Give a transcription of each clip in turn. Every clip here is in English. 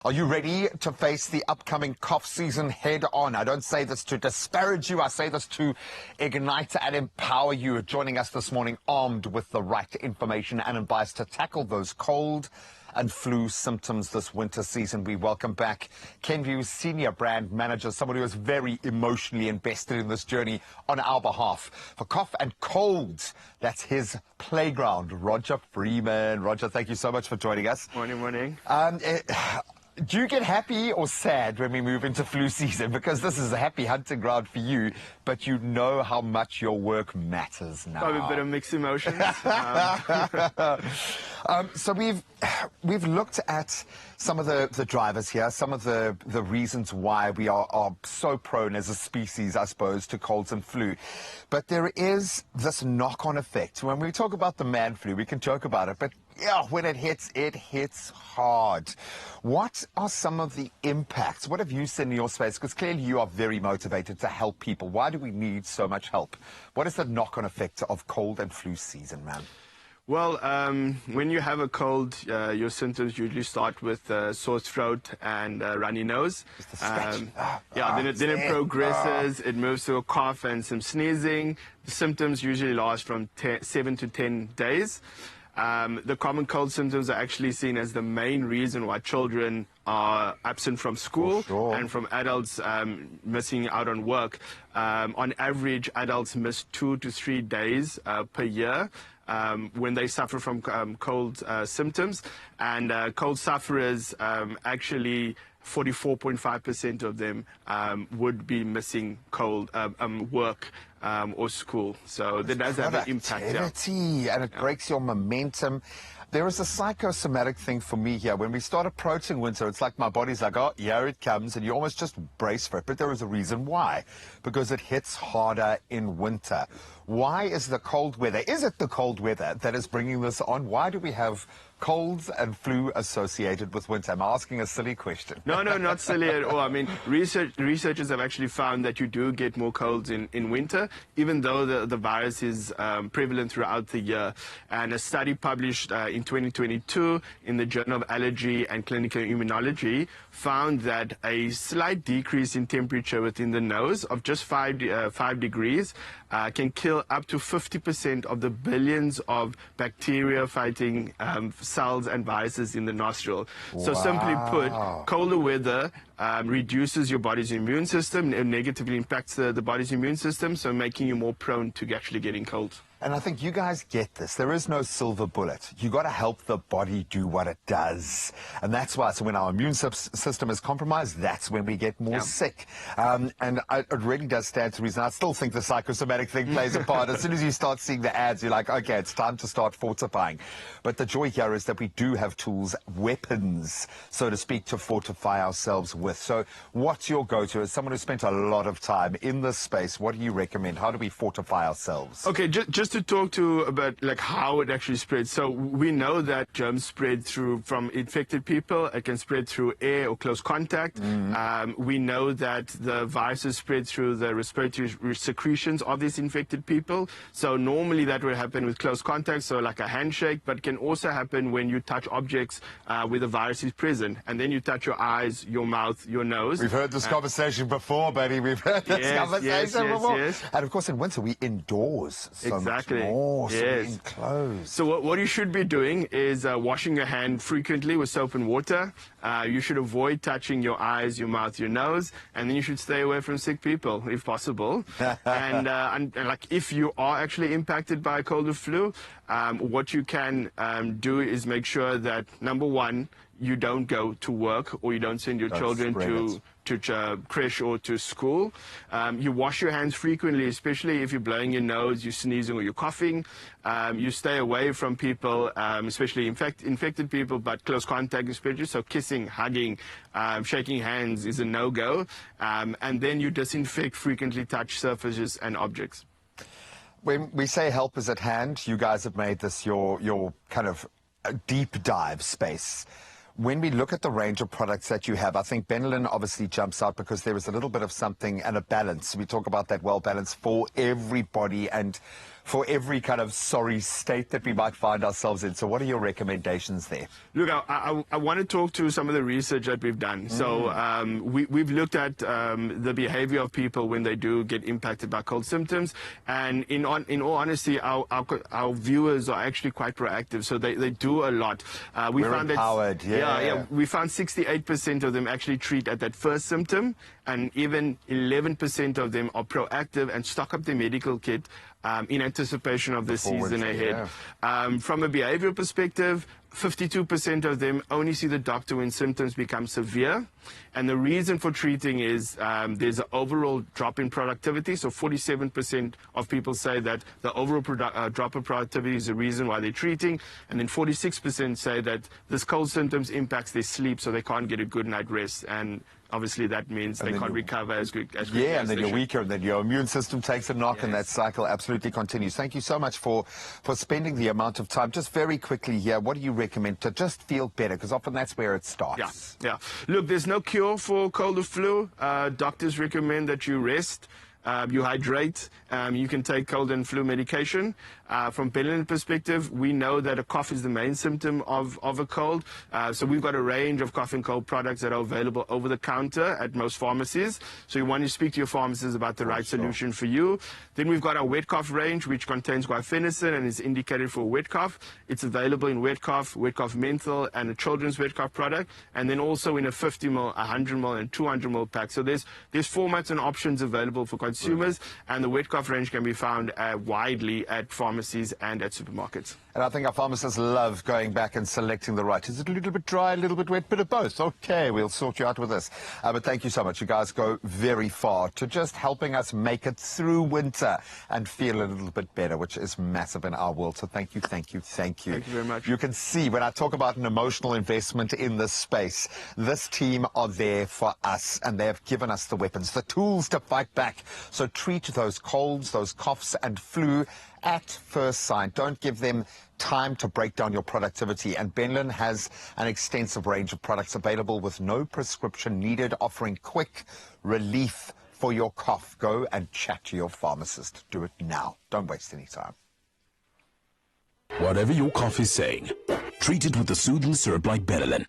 Are you ready to face the upcoming cough season head on? I don't say this to disparage you. I say this to ignite and empower you. Joining us this morning armed with the right information and advice to tackle those cold and flu symptoms this winter season. We welcome back KENVUE's Senior Brand Manager, someone who is very emotionally invested in this journey on our behalf. For cough and colds, that's his playground, Roger Freeman. Roger, thank you so much for joining us. Morning. Do you get happy or sad when we move into flu season? Because this is a happy hunting ground for you, but you know how much your work matters now. Probably a bit of mixed emotions. So we've looked at some of the drivers here, some of the reasons why we are so prone as a species, I suppose, to colds and flu. But there is this knock-on effect. When we talk about the man flu, we can joke about it, but yeah, when it hits hard. What are some of the impacts? What have you seen in your space? Because clearly you are very motivated to help people. Why do we need so much help? What is the knock-on effect of cold and flu season, man? Well, when you have a cold, your symptoms usually start with sore throat and runny nose. Then it progresses. It moves to a cough and some sneezing. The symptoms usually last from 7 to 10 days. The common cold symptoms are actually seen as the main reason why children are absent from school and from adults missing out on work. On average, adults miss 2 to 3 days per year when they suffer from cold symptoms. And cold sufferers, actually 44.5% of them would be missing cold work or school. So that does have an impact. Yeah. And it breaks your momentum. There is a psychosomatic thing for me here. When we start approaching winter, it's like my body's like, oh, here it comes, and you almost just brace for it. But there is a reason why, because it hits harder in winter. Why is the cold weather, is it the cold weather that is bringing this on? Why do we have colds and flu associated with winter? I'm asking a silly question. No, not silly at all. I mean, researchers have actually found that you do get more colds in winter, even though the virus is prevalent throughout the year. And a study published in 2022 in the Journal of Allergy and Clinical Immunology found that a slight decrease in temperature within the nose of just 5 degrees can kill up to 50% of the billions of bacteria-fighting cells and viruses in the nostril. Wow. So simply put, colder weather reduces your body's immune system and negatively impacts the body's immune system, so making you more prone to actually getting cold. And I think you guys get this. There is no silver bullet. You got to help the body do what it does. And that's why, so when our immune system is compromised, that's when we get more sick. And it really does stand to reason. I still think the psychosomatic thing plays a part. As soon as you start seeing the ads, you're like, okay, it's time to start fortifying. But the joy here is that we do have tools, weapons, so to speak, to fortify ourselves with. So what's your go-to? As someone who spent a lot of time in this space, what do you recommend? How do we fortify ourselves? Okay, just to talk to about like how it actually spreads. So we know that germs spread from infected people. It can spread through air or close contact. We know that the viruses spread through the respiratory secretions of these infected people. So normally that would happen with close contact, so like a handshake, but it can also happen when you touch objects where the virus is present. And then you touch your eyes, your mouth, your nose. We've heard this conversation before, baby. We've heard this conversation before. Yes. And of course in winter we indoors. So much more, so enclosed. So what you should be doing is washing your hand frequently with soap and water. You should avoid touching your eyes, your mouth, your nose, and then you should stay away from sick people if possible. and like if you are actually impacted by a cold or flu, what you can do is make sure that, number one, you don't go to work or you don't send your children to creche or to school. You wash your hands frequently, especially if you're blowing your nose, you're sneezing or you're coughing. You stay away from people, especially infected people, but close contact especially. So kissing, hugging, shaking hands is a no-go. And then you disinfect frequently touch surfaces and objects. When we say help is at hand, you guys have made this your kind of deep dive space. When we look at the range of products that you have, I think Benylin obviously jumps out because there is a little bit of something and a balance. We talk about that well balance for everybody. And for every kind of sorry state that we might find ourselves in. So what are your recommendations there? Look, I want to talk to some of the research that we've done. So we've looked at the behavior of people when they do get impacted by cold symptoms. And in all honesty, our viewers are actually quite proactive. So they do a lot. We're found empowered, yeah. We found 68% of them actually treat at that first symptom, and even 11% of them are proactive and stock up their medical kit in anticipation of the season ahead. Yeah. From a behavioral perspective, 52% of them only see the doctor when symptoms become severe. And the reason for treating is there's an overall drop in productivity. So 47% of people say that the overall drop in productivity is the reason why they're treating. And then 46% say that this cold symptoms impacts their sleep, so they can't get a good night rest. And obviously that means they can't recover as quickly as and then you're weaker, and then your immune system takes a knock, and that cycle absolutely continues. Thank you so much for spending the amount of time. Just very quickly here, what do you recommend to just feel better? Because often that's where it starts. Yeah. Look, there's no cure for cold or flu. Doctors recommend that you rest. You hydrate, you can take cold and flu medication. From Benelin perspective, we know that a cough is the main symptom of a cold. So we've got a range of cough and cold products that are available over the counter at most phamarcies. So you want to speak to your pharmacist about the right solution for you. Then we've got our wet cough range, which contains guaifenesin and is indicated for wet cough. It's available in wet cough menthol, and a children's wet cough product. And then also in a 50 ml, 100 ml, and 200 ml pack. So there's formats and options available for consumers, and the wet cough range can be found widely at pharmacies and at supermarkets. And I think our pharmacists love going back and selecting the right. Is it a little bit dry, a little bit wet, bit of both? Okay, we'll sort you out with this. But thank you so much. You guys go very far to just helping us make it through winter and feel a little bit better, which is massive in our world. So thank you, thank you, thank you. Thank you very much. You can see when I talk about an emotional investment in this space, this team are there for us, and they have given us the weapons, the tools to fight back. So treat those colds, those coughs and flu at first sign. Don't give them time to break down your productivity. And Benelin has an extensive range of products available with no prescription needed, offering quick relief for your cough. Go and chat to your pharmacist. Do it now. Don't waste any time. Whatever your cough is saying, treat it with a soothing syrup like Benelin.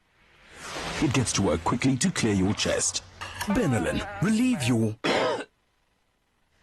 It gets to work quickly to clear your chest. Benelin, relieve your